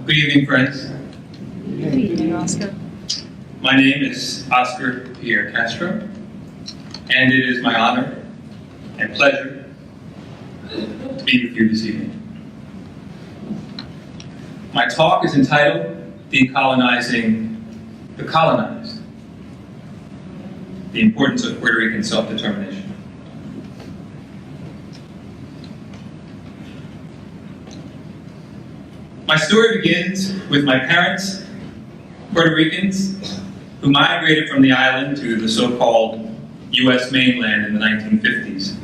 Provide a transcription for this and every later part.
Good evening, friends. Good evening, Oskar. My name is Oskar Pierre Castro, and it is my honor and pleasure to be with you this evening. My talk is entitled Decolonizing the Colonized, the importance of Puerto Rican self-determination. My story begins with my parents, Puerto Ricans, who migrated from the island to the so-called U.S. mainland in the 1950s,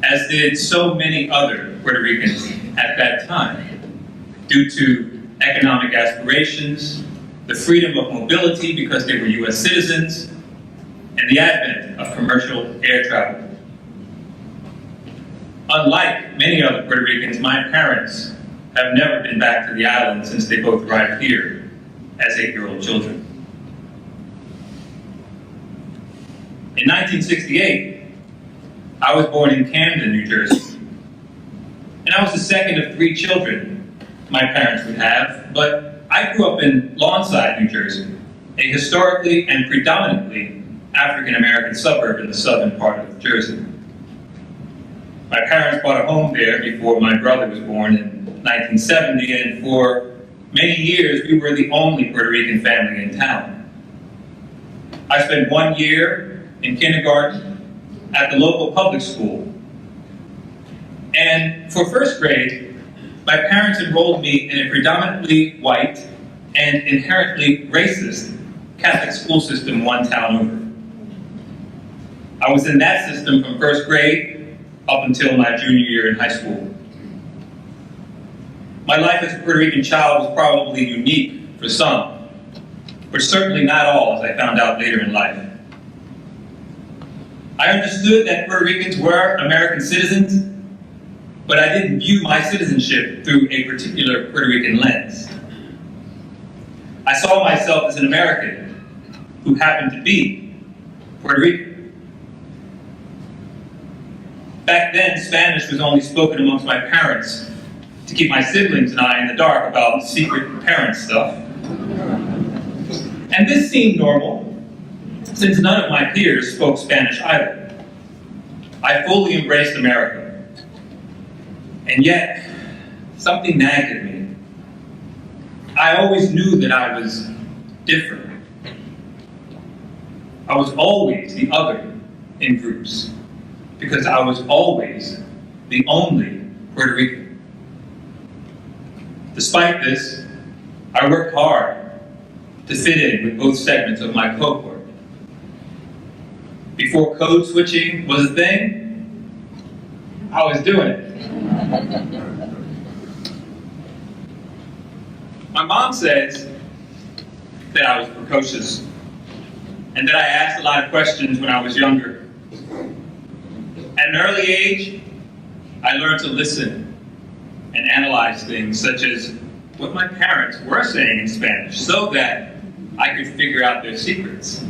as did so many other Puerto Ricans at that time, due to economic aspirations, the freedom of mobility because they were U.S. citizens, and the advent of commercial air travel. Unlike many other Puerto Ricans, my parents have never been back to the island since they both arrived here as 8-year-old children. In 1968, I was born in Camden, New Jersey, and I was the second of 3 children my parents would have, but I grew up in Lawnside, New Jersey, a historically and predominantly African-American suburb in the southern part of Jersey. My parents bought a home there before my brother was born in 1970, and for many years we were the only Puerto Rican family in town. I spent 1 year in kindergarten at the local public school, and for first grade, my parents enrolled me in a predominantly white and inherently racist Catholic school system one town over. I was in that system from first grade up until my junior year in high school. My life as a Puerto Rican child was probably unique for some, but certainly not all, as I found out later in life. I understood that Puerto Ricans were American citizens, but I didn't view my citizenship through a particular Puerto Rican lens. I saw myself as an American who happened to be Puerto Rican. Back then, Spanish was only spoken amongst my parents to keep my siblings and I in the dark about secret parent stuff. And this seemed normal, since none of my peers spoke Spanish either. I fully embraced America. And yet, something nagged at me. I always knew that I was different. I was always the other in groups, because I was always the only Puerto Rican. Despite this, I worked hard to fit in with both segments of my cohort. Before code switching was a thing, I was doing it. My mom says that I was precocious and that I asked a lot of questions when I was younger. At an early age, I learned to listen and analyze things such as what my parents were saying in Spanish so that I could figure out their secrets.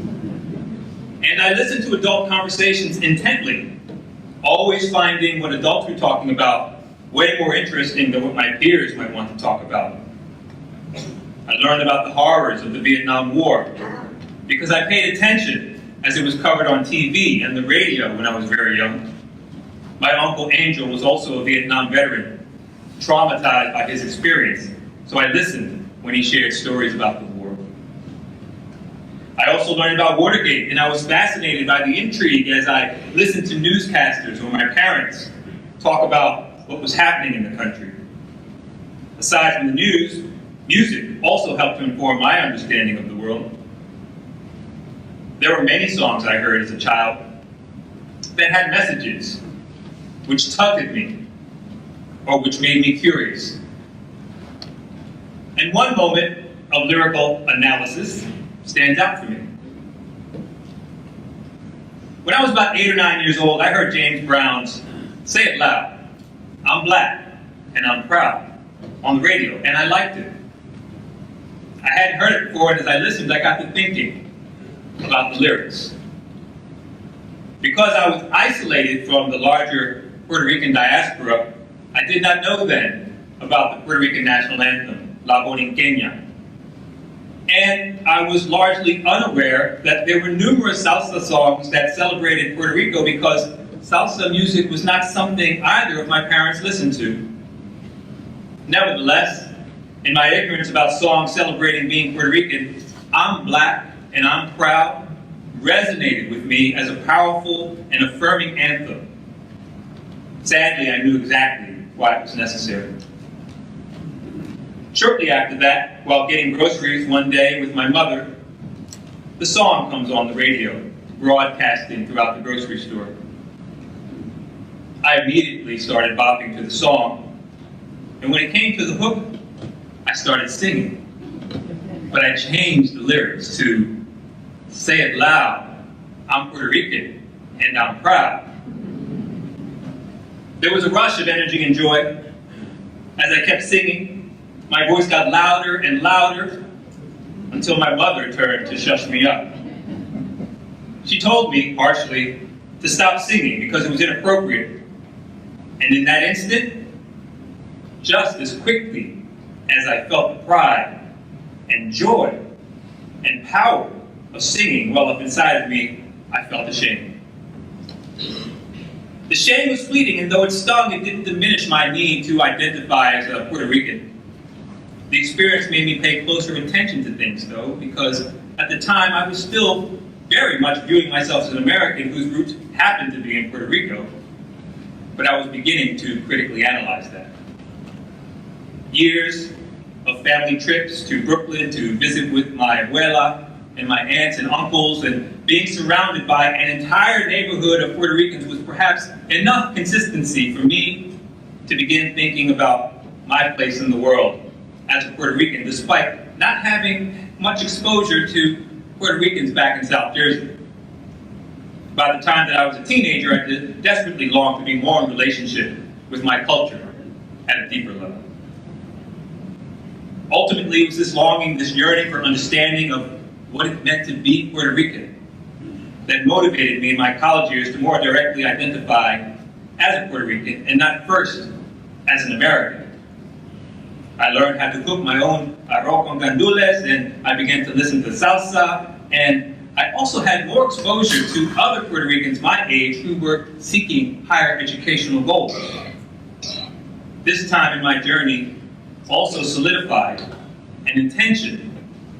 And I listened to adult conversations intently, always finding what adults were talking about way more interesting than what my peers might want to talk about. I learned about the horrors of the Vietnam War because I paid attention as it was covered on TV and the radio when I was very young. My Uncle Angel was also a Vietnam veteran, traumatized by his experience, so I listened when he shared stories about the war. I also learned about Watergate, and I was fascinated by the intrigue as I listened to newscasters or my parents talk about what was happening in the country. Aside from the news, music also helped to inform my understanding of the world. There were many songs I heard as a child that had messages which tugged at me, or which made me curious. And one moment of lyrical analysis stands out for me. When I was about 8 or 9 years old, I heard James Brown's "Say It Loud, I'm Black and I'm Proud" on the radio, and I liked it. I hadn't heard it before, and as I listened, I got to thinking about the lyrics. Because I was isolated from the larger Puerto Rican diaspora, I did not know then about the Puerto Rican national anthem La Borinqueña. And I was largely unaware that there were numerous salsa songs that celebrated Puerto Rico because salsa music was not something either of my parents listened to. Nevertheless, in my ignorance about songs celebrating being Puerto Rican, I'm Black and I'm proud resonated with me as a powerful and affirming anthem. Sadly, I knew exactly why it was necessary. Shortly after that, while getting groceries one day with my mother, the song comes on the radio, broadcasting throughout the grocery store. I immediately started bopping to the song, and when it came to the hook, I started singing. But I changed the lyrics to "Say it loud, I'm Puerto Rican, and I'm proud." There was a rush of energy and joy. As I kept singing, my voice got louder and louder until my mother turned to shush me up. She told me, harshly, to stop singing because it was inappropriate. And in that instant, just as quickly as I felt the pride and joy and power of singing well up inside of me, I felt ashamed. The shame was fleeting, and though it stung, it didn't diminish my need to identify as a Puerto Rican. The experience made me pay closer attention to things, though, because at the time I was still very much viewing myself as an American whose roots happened to be in Puerto Rico, but I was beginning to critically analyze that. Years of family trips to Brooklyn to visit with my abuela and my aunts and uncles, and being surrounded by an entire neighborhood of Puerto Ricans was perhaps enough consistency for me to begin thinking about my place in the world as a Puerto Rican, despite not having much exposure to Puerto Ricans back in South Jersey. By the time that I was a teenager, I desperately longed to be more in relationship with my culture at a deeper level. Ultimately, it was this longing, this yearning for understanding of what it meant to be Puerto Rican that motivated me in my college years to more directly identify as a Puerto Rican and not first as an American. I learned how to cook my own arroz con gandules, and I began to listen to salsa, and I also had more exposure to other Puerto Ricans my age who were seeking higher educational goals. This time in my journey also solidified an intention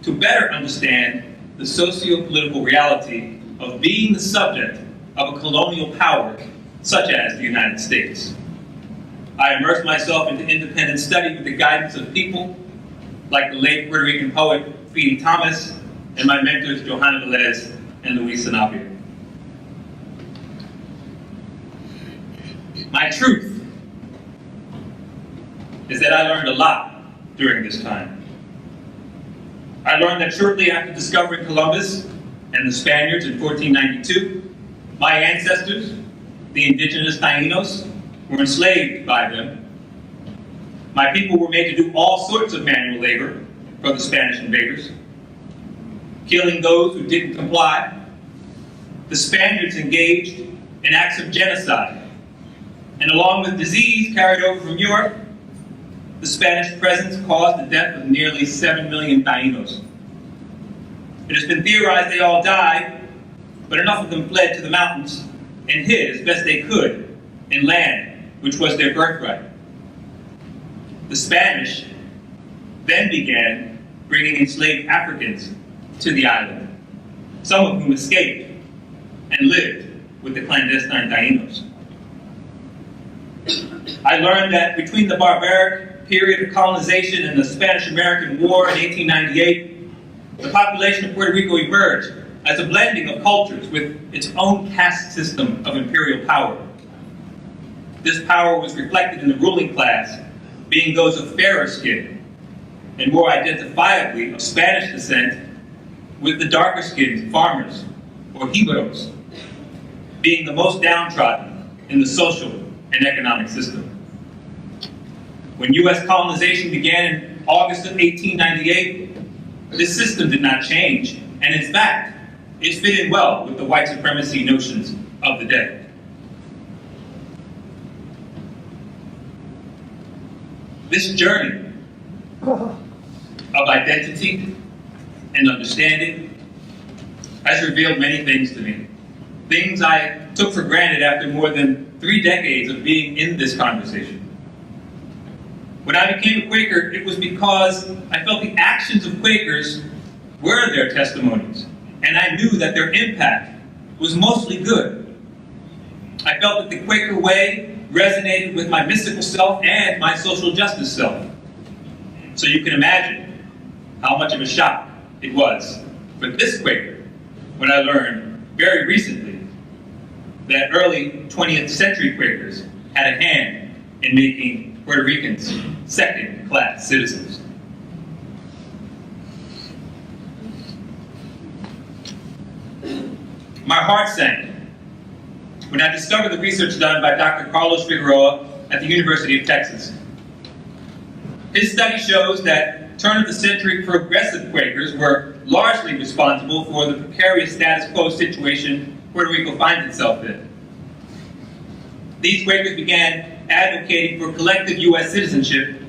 to better understand the socio-political reality of being the subject of a colonial power such as the United States. I immersed myself into independent study with the guidance of people like the late Puerto Rican poet Fidi Thomas and my mentors Johanna Velez and Luis Sanabria. My truth is that I learned a lot during this time. I learned that shortly after discovering Columbus and the Spaniards in 1492, my ancestors, the indigenous Taínos, were enslaved by them. My people were made to do all sorts of manual labor for the Spanish invaders, killing those who didn't comply. The Spaniards engaged in acts of genocide, and along with disease carried over from Europe, the Spanish presence caused the death of nearly 7 million Taínos. It has been theorized they all died, but enough of them fled to the mountains and hid as best they could in land which was their birthright. The Spanish then began bringing enslaved Africans to the island, some of whom escaped and lived with the clandestine Taínos. I learned that between the barbaric period of colonization and the Spanish-American War in 1898, the population of Puerto Rico emerged as a blending of cultures with its own caste system of imperial power. This power was reflected in the ruling class, being those of fairer skin, and more identifiably of Spanish descent, with the darker-skinned farmers, or Jibaros, being the most downtrodden in the social and economic system. When U.S. colonization began in August of 1898, this system did not change, and in fact, it fit in well with the white supremacy notions of the day. This journey identity and understanding has revealed many things to me. Things I took for granted after more than 3 decades of being in this conversation. When I became a Quaker, it was because I felt the actions of Quakers were their testimonies, and I knew that their impact was mostly good. I felt that the Quaker way resonated with my mystical self and my social justice self. So you can imagine how much of a shock it was for this Quaker when I learned very recently that early 20th century Quakers had a hand in making Puerto Ricans second-class citizens. My heart sank when I discovered the research done by Dr. Carlos Figueroa at the University of Texas. His study shows that turn-of-the-century progressive Quakers were largely responsible for the precarious status quo situation Puerto Rico finds itself in. These Quakers began advocating for collective U.S. citizenship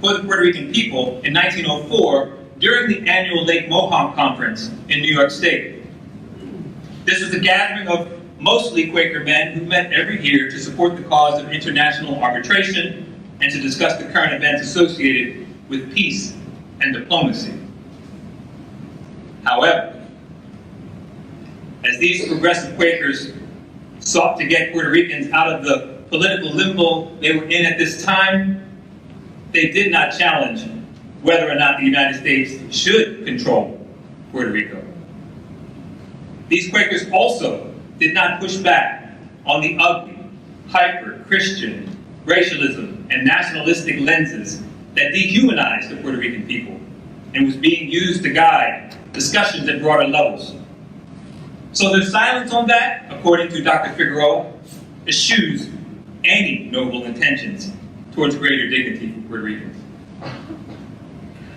for the Puerto Rican people in 1904 during the annual Lake Mohonk Conference in New York State. This was a gathering of mostly Quaker men who met every year to support the cause of international arbitration and to discuss the current events associated with peace and diplomacy. However, as these progressive Quakers sought to get Puerto Ricans out of the political limbo they were in at this time, they did not challenge whether or not the United States should control Puerto Rico. These Quakers also did not push back on the ugly, hyper-Christian, racialism, and nationalistic lenses that dehumanized the Puerto Rican people and was being used to guide discussions at broader levels. So their silence on that, according to Dr. Figueroa, eschews any noble intentions towards greater dignity for Puerto Ricans.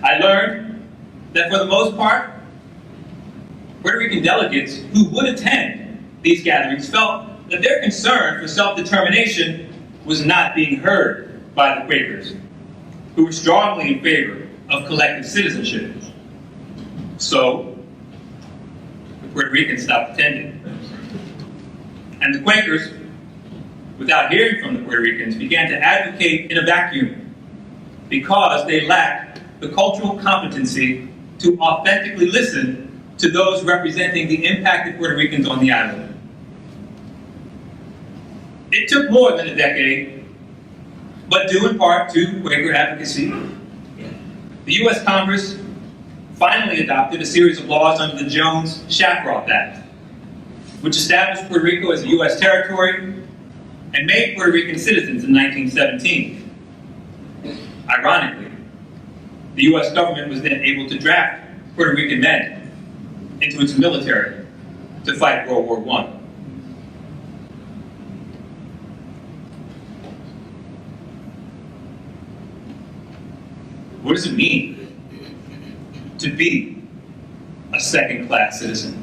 I learned that for the most part, Puerto Rican delegates who would attend these gatherings felt that their concern for self-determination was not being heard by the Quakers, who were strongly in favor of collective citizenship. So, the Puerto Ricans stopped attending. And the Quakers, without hearing from the Puerto Ricans, began to advocate in a vacuum because they lacked the cultural competency to authentically listen to those representing the impacted Puerto Ricans on the island. It took more than a decade, but due in part to Quaker advocacy, the U.S. Congress finally adopted a series of laws under the Jones-Shafroth Act, which established Puerto Rico as a U.S. territory and made Puerto Rican citizens in 1917. Ironically, the U.S. government was then able to draft Puerto Rican men into its military to fight World War I. What does it mean to be a second-class citizen?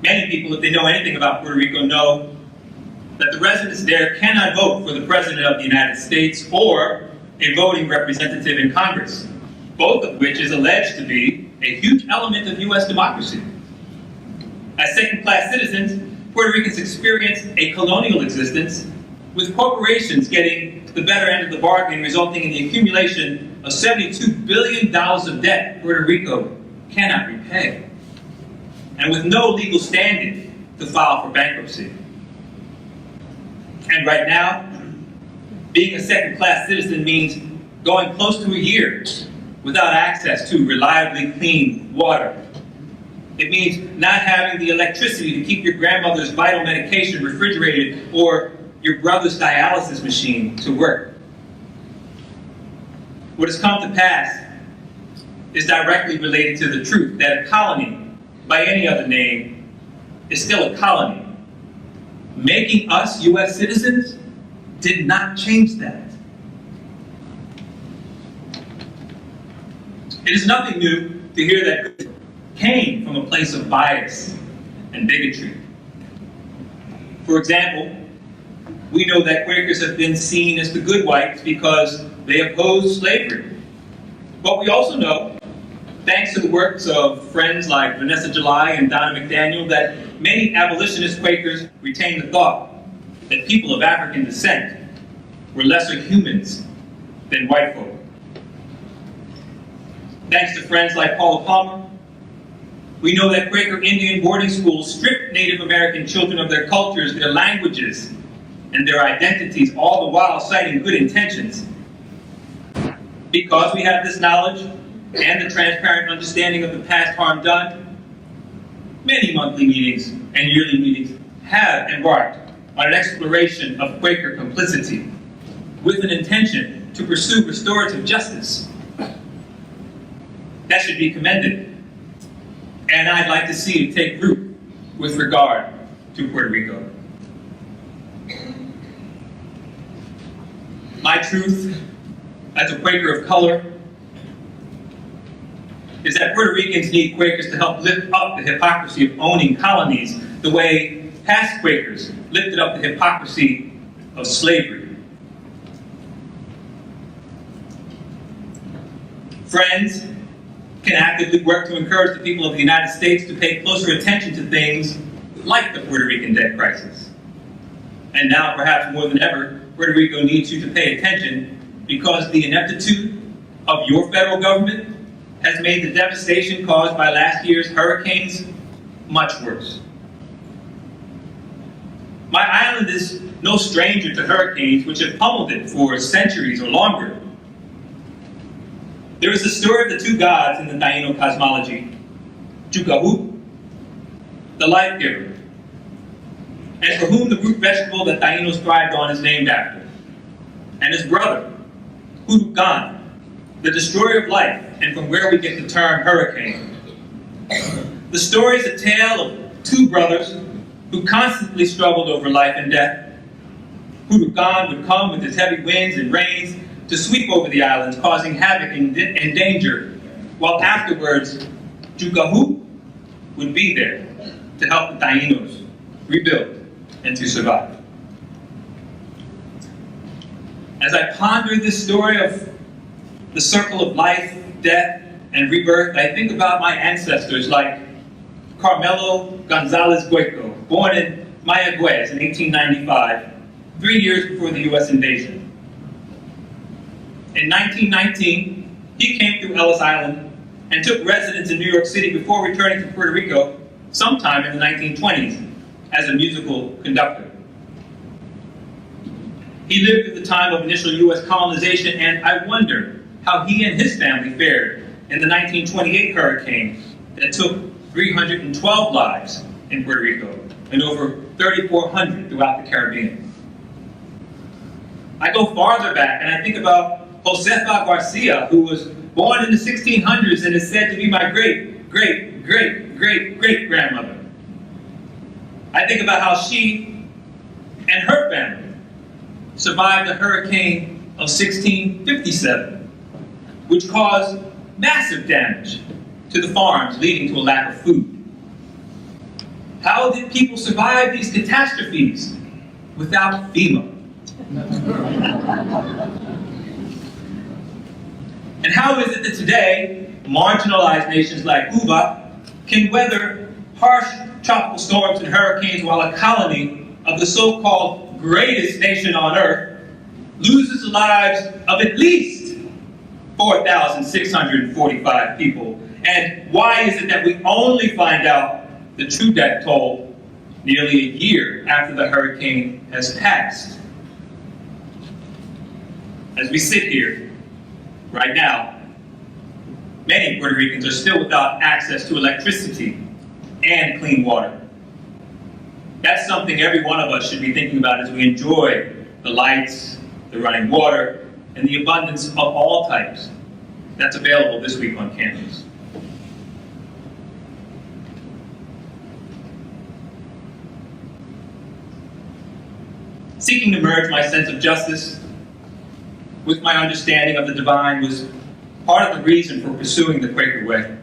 Many people, if they know anything about Puerto Rico, know that the residents there cannot vote for the President of the United States or a voting representative in Congress, both of which is alleged to be a huge element of U.S. democracy. As second-class citizens, Puerto Ricans experience a colonial existence, with corporations getting the better end of the bargain, resulting in the accumulation of $72 billion of debt Puerto Rico cannot repay, and with no legal standing to file for bankruptcy. And right now, being a second-class citizen means going close to a year without access to reliably clean water. It means not having the electricity to keep your grandmother's vital medication refrigerated or your brother's dialysis machine to work. What has come to pass is directly related to the truth that a colony, by any other name, is still a colony. Making us U.S. citizens did not change that. It is nothing new to hear that came from a place of bias and bigotry. For example, we know that Quakers have been seen as the good whites because they opposed slavery But we also know, thanks to the works of friends like Vanessa July and Donna McDaniel, that many abolitionist Quakers retain the thought that people of African descent were lesser humans than white folk. Thanks to friends like Paula Palmer, we know that Quaker Indian boarding schools stripped Native American children of their cultures, their languages, and their identities, all the while citing good intentions. Because we have this knowledge and the transparent understanding of the past harm done, many monthly meetings and yearly meetings have embarked on an exploration of Quaker complicity with an intention to pursue restorative justice. That should be commended, and I'd like to see it take root with regard to Puerto Rico. My truth as a Quaker of color is that Puerto Ricans need Quakers to help lift up the hypocrisy of owning colonies the way past Quakers lifted up the hypocrisy of slavery. Friends can actively work to encourage the people of the United States to pay closer attention to things like the Puerto Rican debt crisis. And now, perhaps more than ever, Puerto Rico needs you to pay attention because the ineptitude of your federal government has made the devastation caused by last year's hurricanes much worse. My island is no stranger to hurricanes which have pummeled it for centuries or longer. There is the story of the two gods in the Taino cosmology, Jukahu, the life giver, and for whom the root vegetable that Tainos thrived on is named after, and his brother, Hurukan, the destroyer of life, and from where we get the term hurricane. The story is a tale of two brothers who constantly struggled over life and death. Hurukan would come with his heavy winds and rains to sweep over the islands, causing havoc and danger, while afterwards, Jukahu would be there to help the Tainos rebuild and to survive. As I ponder this story of the circle of life, death, and rebirth, I think about my ancestors like Carmelo Gonzalez Gueco, born in Mayagüez in 1895, 3 years before the U.S. invasion. In 1919, he came through Ellis Island and took residence in New York City before returning to Puerto Rico sometime in the 1920s as a musical conductor. He lived at the time of initial U.S. colonization, and I wonder how he and his family fared in the 1928 hurricane that took 312 lives in Puerto Rico and over 3,400 throughout the Caribbean. I go farther back and I think about Josefa Garcia, who was born in the 1600s and is said to be my great-great-great-great-great-grandmother. I think about how she and her family survived the hurricane of 1657, which caused massive damage to the farms, leading to a lack of food. How did people survive these catastrophes without Fema? And how is it that today, marginalized nations like Cuba can weather harsh tropical storms and hurricanes while a colony of the so-called greatest nation on earth loses the lives of at least 4,645 people? And why is it that we only find out the true death toll nearly a year after the hurricane has passed? As we sit here right now, many Puerto Ricans are still without access to electricity and clean water. That's something every one of us should be thinking about as we enjoy the lights, the running water, and the abundance of all types that's available this week on campus. Seeking to merge my sense of justice with my understanding of the divine was part of the reason for pursuing the Quaker way.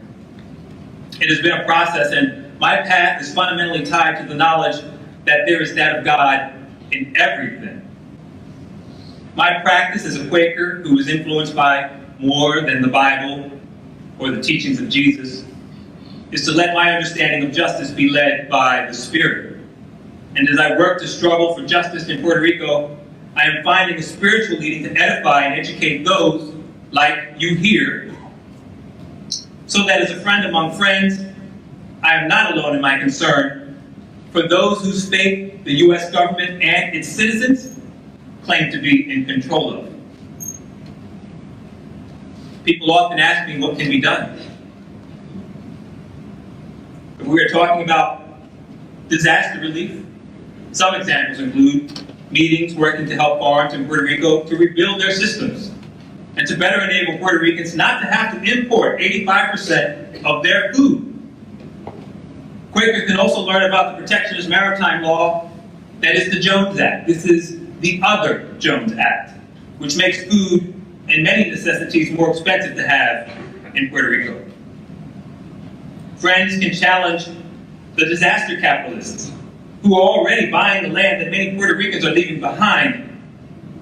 It has been a process, and my path is fundamentally tied to the knowledge that there is that of God in everything. My practice as a Quaker who was influenced by more than the Bible or the teachings of Jesus is to let my understanding of justice be led by the Spirit. And as I work to struggle for justice in Puerto Rico, I am finding a spiritual leading to edify and educate those like you here, so that as a friend among friends, I am not alone in my concern for those whose fate the U.S. government and its citizens claim to be in control of. People often ask me what can be done. If we are talking about disaster relief, some examples include meetings working to help farms in Puerto Rico to rebuild their systems and to better enable Puerto Ricans not to have to import 85% of their food. Quakers can also learn about the protectionist maritime law that is the Jones Act. This is the other Jones Act, which makes food and many necessities more expensive to have in Puerto Rico. Friends can challenge the disaster capitalists who are already buying the land that many Puerto Ricans are leaving behind,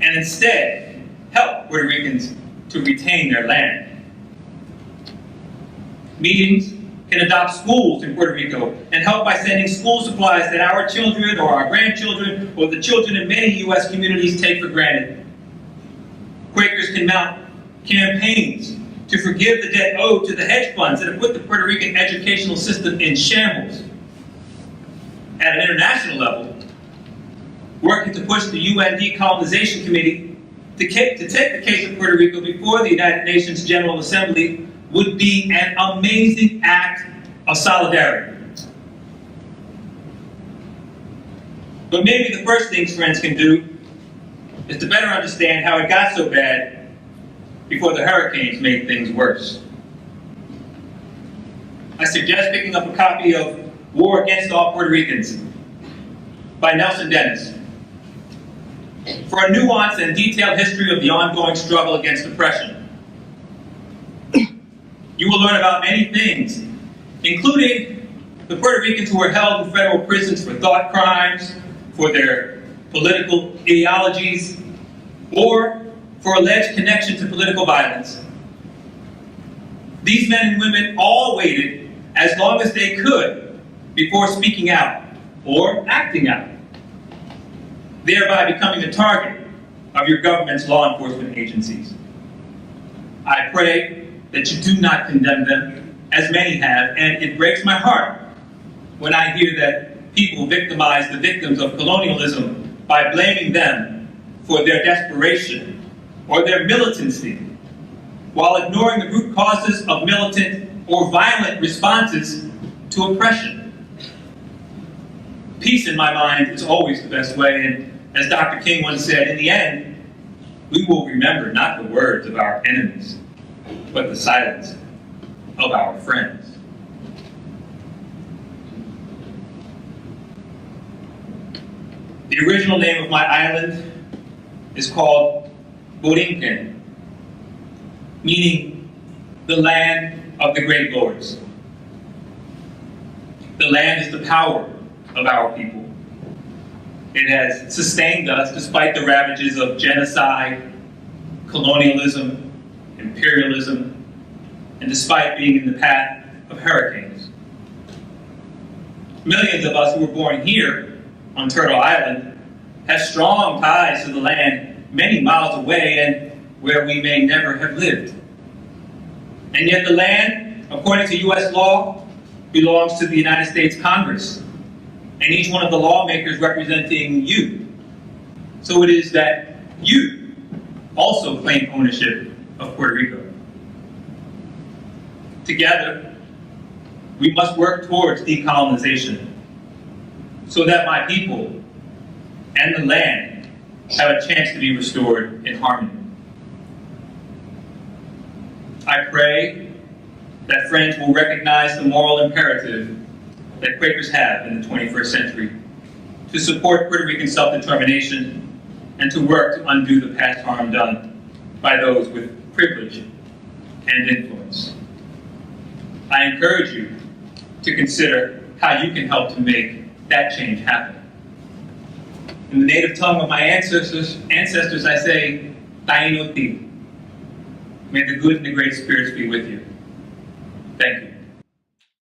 and instead help Puerto Ricans to retain their land. Meetings can adopt schools in Puerto Rico and help by sending school supplies that our children or our grandchildren or the children in many U.S. communities take for granted. Quakers can mount campaigns to forgive the debt owed to the hedge funds that have put the Puerto Rican educational system in shambles. At an international level, working to push the UN Decolonization Committee to take the case of Puerto Rico before the United Nations General Assembly would be an amazing act of solidarity. But maybe the first things friends can do is to better understand how it got so bad before the hurricanes made things worse. I suggest picking up a copy of War Against All Puerto Ricans by Nelson Dennis for a nuanced and detailed history of the ongoing struggle against oppression. You will learn about many things, including the Puerto Ricans who were held in federal prisons for thought crimes, for their political ideologies, or for alleged connection to political violence. These men and women all waited as long as they could before speaking out or acting out, thereby becoming a target of your government's law enforcement agencies. I pray that you do not condemn them, as many have, and it breaks my heart when I hear that people victimize the victims of colonialism by blaming them for their desperation or their militancy, while ignoring the root causes of militant or violent responses to oppression. Peace, in my mind, is always the best way, and as Dr. King once said, in the end, we will remember not the words of our enemies, but the silence of our friends. The original name of my island is called Borinquen, meaning the land of the great lords. The land is the power of our people. It has sustained us despite the ravages of genocide, colonialism, imperialism, and despite being in the path of hurricanes. Millions of us who were born here on Turtle Island have strong ties to the land many miles away and where we may never have lived. And yet the land, according to U.S. law, belongs to the United States Congress and each one of the lawmakers representing you. So it is that you also claim ownership of Puerto Rico. Together, we must work towards decolonization so that my people and the land have a chance to be restored in harmony. I pray that friends will recognize the moral imperative that Quakers have in the 21st century to support Puerto Rican self-determination and to work to undo the past harm done by those with privilege and influence. I encourage you to consider how you can help to make that change happen. In the native tongue of my ancestors I say, Taino ti. May the good and the great spirits be with you. Thank you.